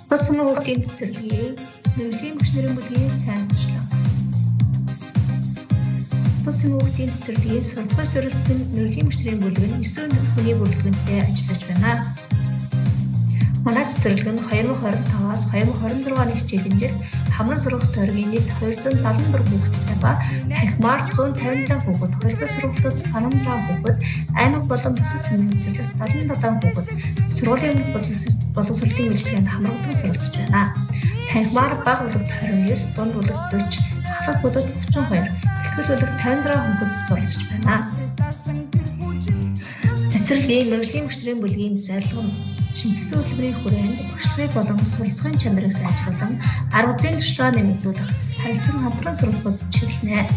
Тус сүмийн хүүхдийн цэцэрлэгийн мэргэжлийн багш нарын бүлгийн сайн туршлага. Тус сүмийн хүүхдийн цэцэрлэгийн суралцгой суурилсан мэргэжлийн багш нарын бүлэг нь 9 хүний бүрэлдэхүүнтэй ажиллаж байна. Манай цэцэрлэг нь 2025-аас 2026 оны хичээлэмжид хамран сургууль тойргийн нийт 274 хүүхэдтэй ба танхимаар 157 хүүхэд, хоёрдугаар сургуультад 16 хүүхэд, аймаг болон бусад сүмийн цэцэрлэгт 77 хүүхэд сургуулийн өмнөх боловсролын үйлчилгээнд хамрагдан суралцж байна. Танхимаар бага бүлэгт 29, дунд бүлэгт 40, ахлах бүлэгт 32, бэлтгэл бүлэгт 56 хүүхэд суралцж байна. Цэцэрлэгийн мэргэжлийн багш нарын бүлгийн зорилго нь шинжилгээ хөтөлбөрийн хүрээнд багшлагыг болон суралцахын чанарыг сайжруулан арга зүйн туршлагаа нэмэгдүүлэх, харилцан хамтран суралцахад чиглэнэ.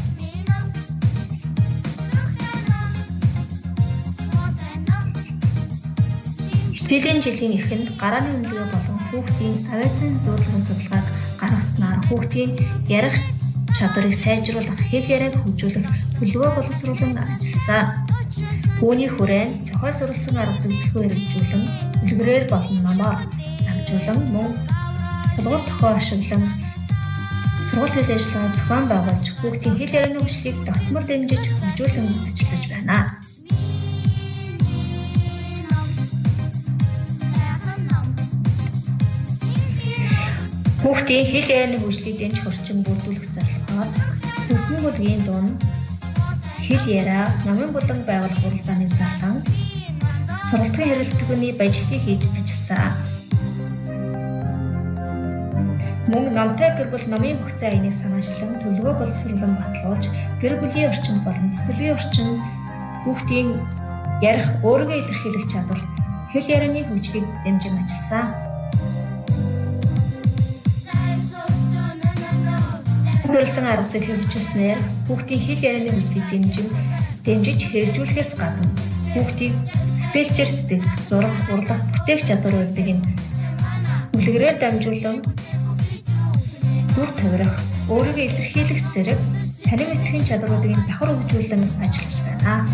Хичээлийн жилийн эхэнд гарааны үнэлгээ болон хүүхдийн авиацийн дуудлагын судалгааг гаргаснаар хүүхдийн ярих чадварыг сайжруулах, хэл яриаг хөгжүүлэх төлөвлөгөө боловсруулан ажилласан. Үүний хүрээнд зохиол сурвалжсан арга зөвлөгөө хэрэгжүүлэн, үлгэрээр болон номоор дамжуулан мөн тулгуур тохио ашиглан сургууль хэл ажиллагаа зохион байгуулж, хүүхдийн хэл ярианы хөгжлийг тогтмол дэмжиж хөгжүүлэн ажиллаж байна. Хүүхдийн хэл ярианы хөгжлийг дэмжих орчин бүрдүүлэх зорилгоор Хөдөлмөрийн бүлгийн дунд хэл яриа, номын булан байгуулах уралдааныг зарлан сургалтын хэрэглэгчдийн баяжлалыг хийж ажилласан. Мөн номтой гэр бүл номын бүх зайныг санаачлан төлөвлөгөө боловсруулан баталгуулж, гэр бүлийн орчинд болон цэцэрлэгийн орчинд хүүхдийн ярих, өөрийгөө илэрхийлэх чадвар, хэл ярианы хөгжлийг дэмжин ажилласан. Зөвлөсөн арга зүйг хэрэгжүүлснээр хүүхдийн хэл ярианы хөгжлийг дэмжиж хэрэгжүүлэхээс гадна хүүхдийг бүтээлчээр сэтгэх, зурах, урлах, бүтээх чадвар өгдөг энэ үлгэрээр дамжуулан бүр тавирах, өөрийгөө илэрхийлэх зэрэг танин мэдхийн чадваруудыг давхар хөгжүүлэн ажиллаж байна.